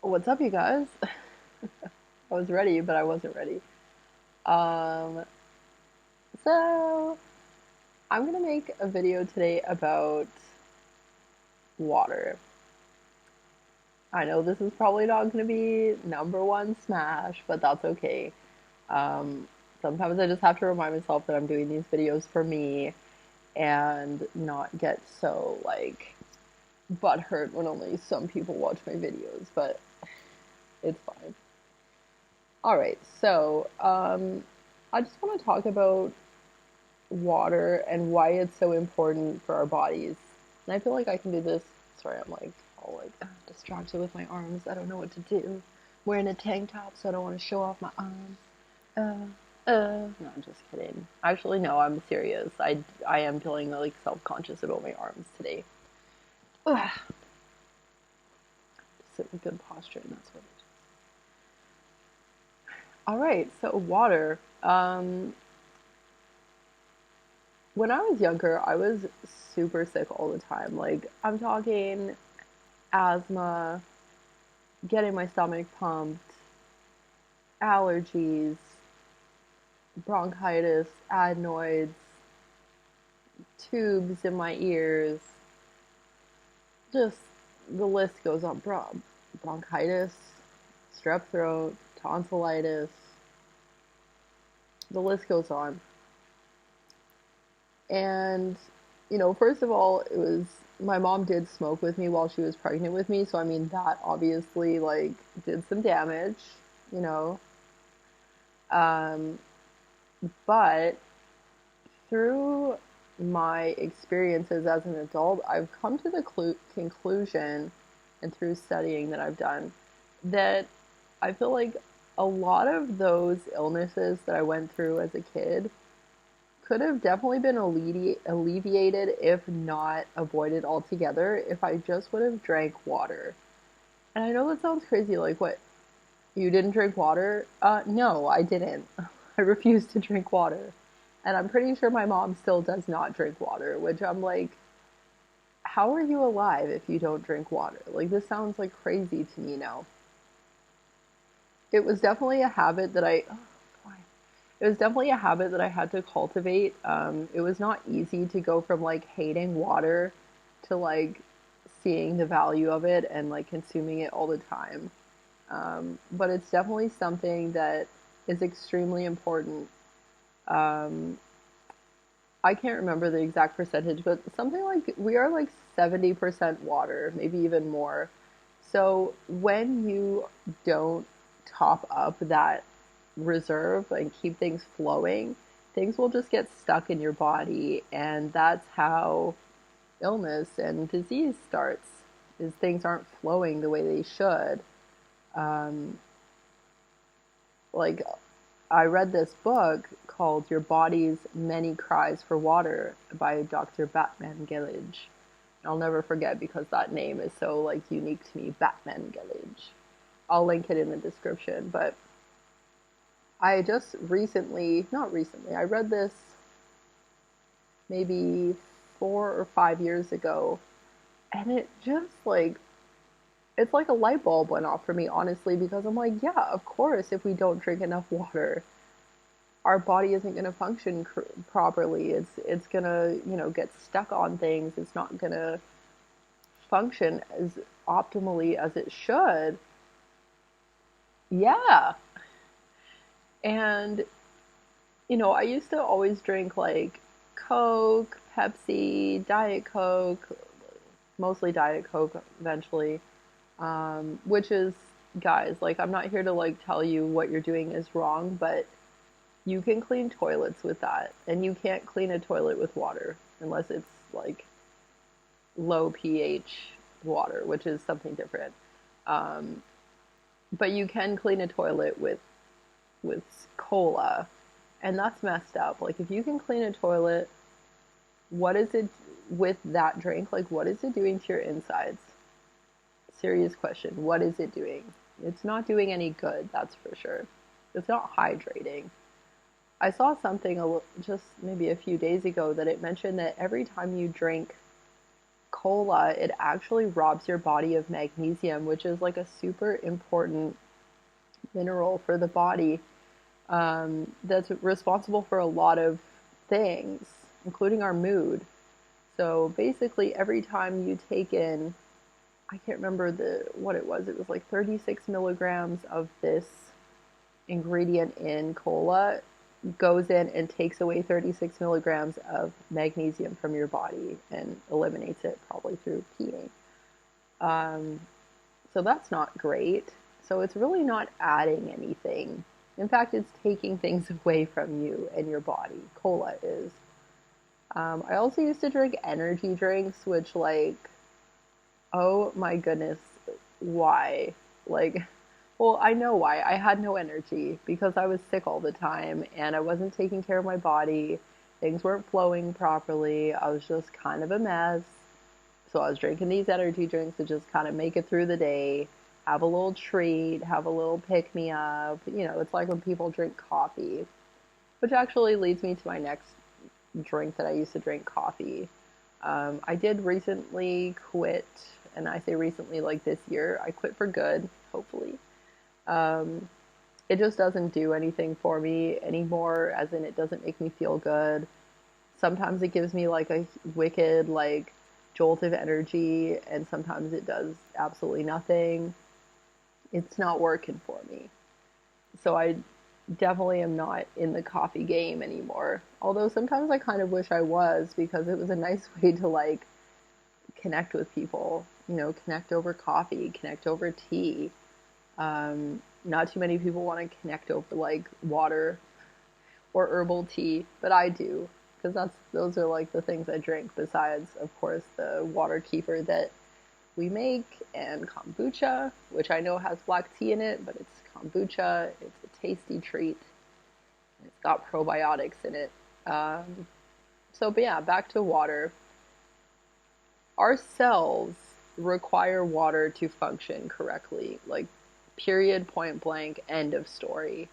What's up, you guys? I was ready, but I wasn't ready. Um, so I'm gonna make a video today about water. I know this is probably not gonna be number one smash, but that's okay. Um, Sometimes I just have to remind myself that I'm doing these videos for me and not get so like butthurt when only some people watch my videos, but it's fine. All right, I just want to talk about water and why it's so important for our bodies. And I feel like I can do this. Sorry, I'm like all like distracted with my arms. I don't know what to do. I'm wearing a tank top, so I don't want to show off my arms. No, I'm just kidding. Actually, no, I'm serious. I am feeling like self-conscious about my arms today. Ugh. Sit in good posture, and that's what it is. All right, so water. When I was younger, I was super sick all the time. Like, I'm talking asthma, getting my stomach pumped, allergies, bronchitis, adenoids, tubes in my ears. Just the list goes on. Bronchitis, strep throat, tonsillitis. The list goes on. And, first of all, it was my mom did smoke with me while she was pregnant with me. So, I mean, that obviously, like, did some damage, you know. Um, but through my experiences as an adult, I've come to the conclusion, and through studying that I've done, that I feel like a lot of those illnesses that I went through as a kid could have definitely been alleviated, if not avoided altogether, if I just would have drank water. And I know that sounds crazy, like, what, you didn't drink water? No, I didn't. I refused to drink water. And I'm pretty sure my mom still does not drink water, which I'm like, how are you alive if you don't drink water? Like, this sounds like crazy to me now. It was definitely a habit that I, oh, it was definitely a habit that I had to cultivate. It was not easy to go from like hating water to like seeing the value of it and like consuming it all the time. But it's definitely something that is extremely important. Um, I can't remember the exact percentage, but something like we are like 70% water, maybe even more. So when you don't top up that reserve and keep things flowing, things will just get stuck in your body. And that's how illness and disease starts, is things aren't flowing the way they should. Um, like I read this book called Your Body's Many Cries for Water by Dr. Batmanghelidj. I'll never forget because that name is so like unique to me, Batmanghelidj. I'll link it in the description, but I just recently, not recently, I read this maybe 4 or 5 years ago, and it just like it's like a light bulb went off for me, honestly, because I'm like, yeah, of course, if we don't drink enough water, our body isn't going to function properly. It's going to, get stuck on things. It's not going to function as optimally as it should. Yeah. And I used to always drink like Coke, Pepsi, Diet Coke, mostly Diet Coke eventually. Which is, guys, like, I'm not here to like tell you what you're doing is wrong, but you can clean toilets with that, and you can't clean a toilet with water unless it's like low pH water, which is something different. Um, but you can clean a toilet with cola, and that's messed up. Like, if you can clean a toilet, what is it with that drink? Like, what is it doing to your insides? Serious question. What is it doing? It's not doing any good, that's for sure. It's not hydrating. I saw something just maybe a few days ago that it mentioned that every time you drink cola, it actually robs your body of magnesium, which is like a super important mineral for the body, that's responsible for a lot of things, including our mood. So basically, every time you take in, I can't remember the what it was. It was like 36 milligrams of this ingredient in cola goes in and takes away 36 milligrams of magnesium from your body and eliminates it probably through peeing. Um, so that's not great. So it's really not adding anything. In fact, it's taking things away from you and your body. Cola is. I also used to drink energy drinks, which, like, oh my goodness, why? Like, well, I know why. I had no energy because I was sick all the time and I wasn't taking care of my body. Things weren't flowing properly. I was just kind of a mess. So I was drinking these energy drinks to just kind of make it through the day, have a little treat, have a little pick me up. You know, it's like when people drink coffee, which actually leads me to my next drink that I used to drink coffee. I did recently quit, and I say recently like this year, I quit for good, hopefully. Um, it just doesn't do anything for me anymore, as in it doesn't make me feel good. Sometimes it gives me like a wicked, like, jolt of energy, and sometimes it does absolutely nothing. It's not working for me. So I definitely am not in the coffee game anymore. Although sometimes I kind of wish I was because it was a nice way to like connect with people, you know, connect over coffee, connect over tea. Not too many people want to connect over like water or herbal tea, but I do because those are like the things I drink besides, of course, the water kefir that we make and kombucha, which I know has black tea in it, but it's kombucha. It's a tasty treat. It's got probiotics in it. But yeah, back to water. Our cells require water to function correctly, like period, point blank, end of story.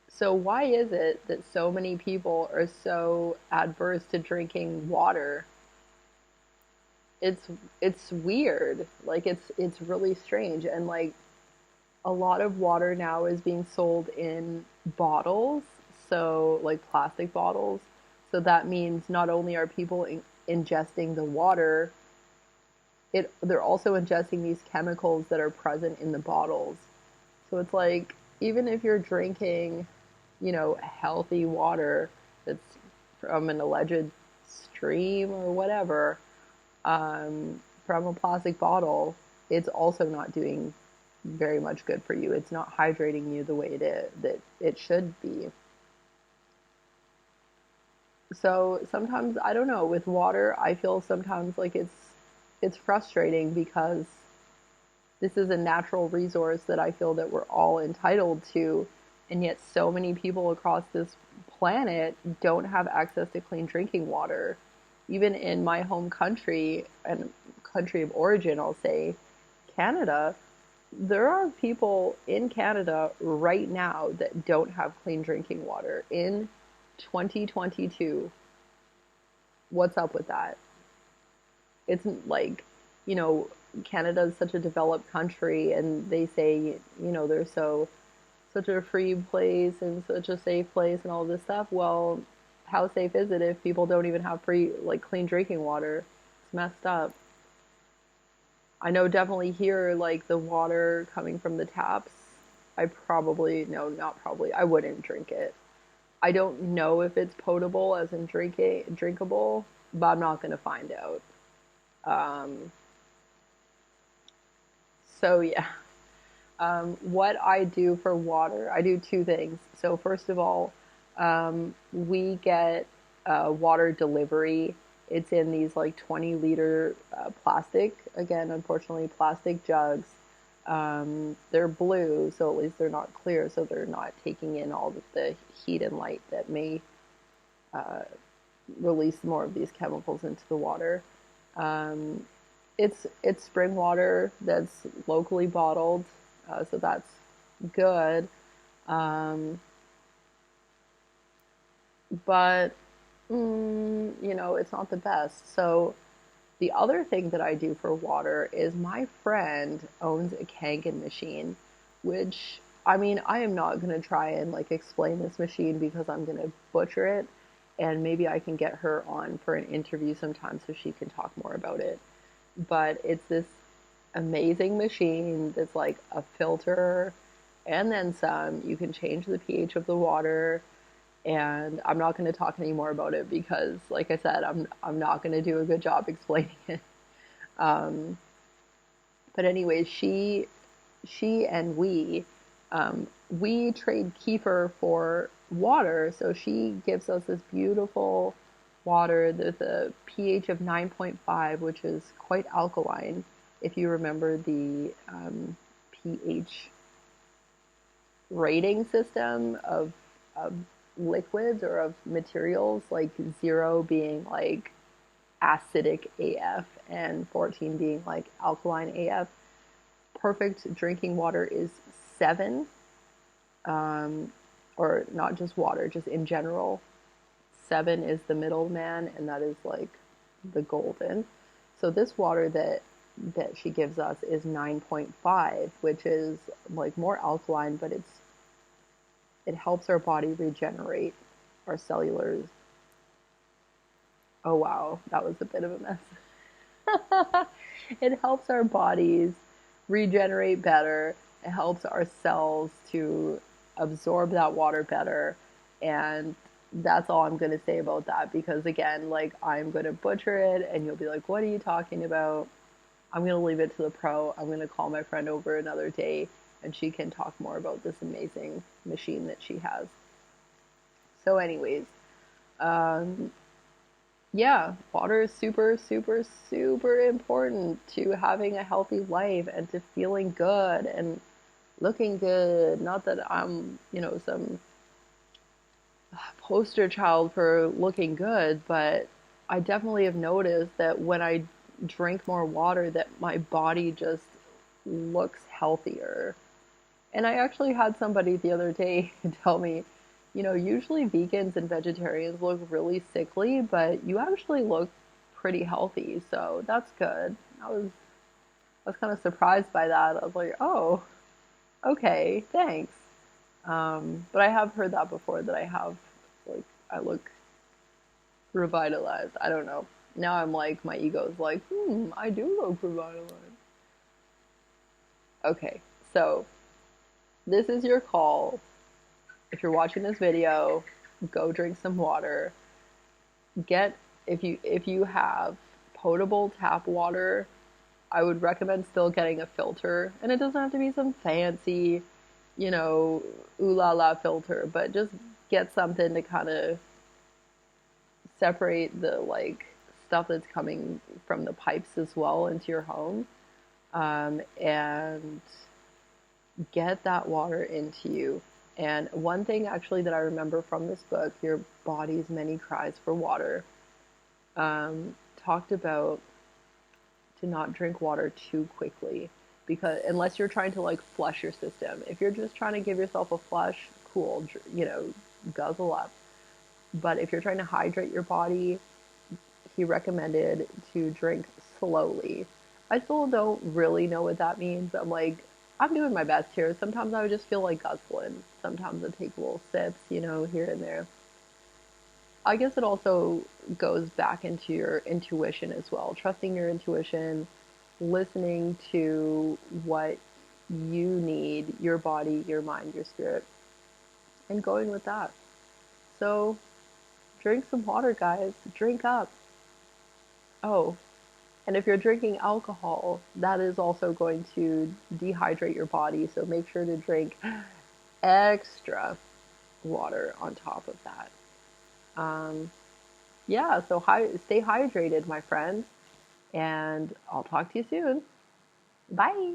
So why is it that so many people are so adverse to drinking water? It's it's weird. Like it's really strange, and like a lot of water now is being sold in bottles, so like plastic bottles. So that means not only are people ingesting the water, they're also ingesting these chemicals that are present in the bottles. So it's like even if you're drinking, you know, healthy water that's from an alleged stream or whatever, from a plastic bottle, it's also not doing very much good for you. It's not hydrating you the way that it should be. So sometimes I don't know, with water, I feel sometimes like it's frustrating because this is a natural resource that I feel that we're all entitled to, and yet so many people across this planet don't have access to clean drinking water. Even in my home country and country of origin, I'll say, Canada, there are people in Canada right now that don't have clean drinking water in 2022. What's up with that? It's like, you know, Canada is such a developed country and they say, you know, they're such a free place and such a safe place and all this stuff. Well, how safe is it if people don't even have free, like, clean drinking water? It's messed up. I know definitely here, like the water coming from the taps, I probably, no, not probably, I wouldn't drink it. I don't know if it's potable, as in drinkable, but I'm not gonna find out. Um, so yeah, what I do for water, I do two things. So first of all, we get water delivery. It's in these like 20-liter plastic, again, unfortunately, plastic jugs. They're blue, so at least they're not clear, so they're not taking in all of the heat and light that may uh, release more of these chemicals into the water. Um, it's spring water that's locally bottled, so that's good. Um, but you know, it's not the best. So The other thing that I do for water is my friend owns a Kangen machine, which I mean, I am not going to try and like explain this machine because I'm going to butcher it. And maybe I can get her on for an interview sometime so she can talk more about it. But it's this amazing machine that's like a filter and then some. You can change the pH of the water, and I'm not going to talk any more about it because, like I said, I'm not going to do a good job explaining it. Um, but anyways, she and we trade kefir for water. So she gives us this beautiful water with a pH of 9.5, which is quite alkaline. If you remember the pH rating system of liquids or of materials, like 0 being like acidic AF and 14 being like alkaline AF. Perfect drinking water is 7, or not just water, just in general. 7 is the middleman, and that is like the golden. So this water that she gives us is 9.5, which is like more alkaline, but it helps our body regenerate our cellular. Oh wow, that was a bit of a mess. It helps our bodies regenerate better. It helps our cells to absorb that water better. And that's all I'm going to say about that because, again, like I'm going to butcher it and you'll be like, what are you talking about? I'm going to leave it to the pro. I'm going to call my friend over another day and she can talk more about this amazing machine that she has. So, anyways, um, yeah, water is super, super, super important to having a healthy life and to feeling good and looking good. Not that I'm, some poster child for looking good, but I definitely have noticed that when I drink more water that my body just looks healthier. And I actually had somebody the other day tell me, usually vegans and vegetarians look really sickly, but you actually look pretty healthy, so that's good. I was kind of surprised by that. I was like, oh, okay, thanks. But I have heard that before that like, I look revitalized. I don't know. Now I'm like, my ego's like, I do look revitalized. Okay, so this is your call. If you're watching this video, go drink some water. Get if you have potable tap water, I would recommend still getting a filter. And it doesn't have to be some fancy, ooh la la filter, but just get something to kind of separate the like stuff that's coming from the pipes as well into your home. And get that water into you. And one thing actually that I remember from this book, Your Body's Many Cries for Water, talked about to not drink water too quickly, because unless you're trying to like flush your system. If you're just trying to give yourself a flush, cool, guzzle up. But if you're trying to hydrate your body, he recommended to drink slowly. I still don't really know what that means. I'm doing my best here. Sometimes I would just feel like guzzling. Sometimes I take little sips, here and there. I guess it also goes back into your intuition as well. Trusting your intuition, listening to what you need, your body, your mind, your spirit, and going with that. So drink some water, guys. Drink up. Oh, and if you're drinking alcohol, that is also going to dehydrate your body. So make sure to drink extra water on top of that. Yeah, so stay hydrated, my friend. And I'll talk to you soon. Bye.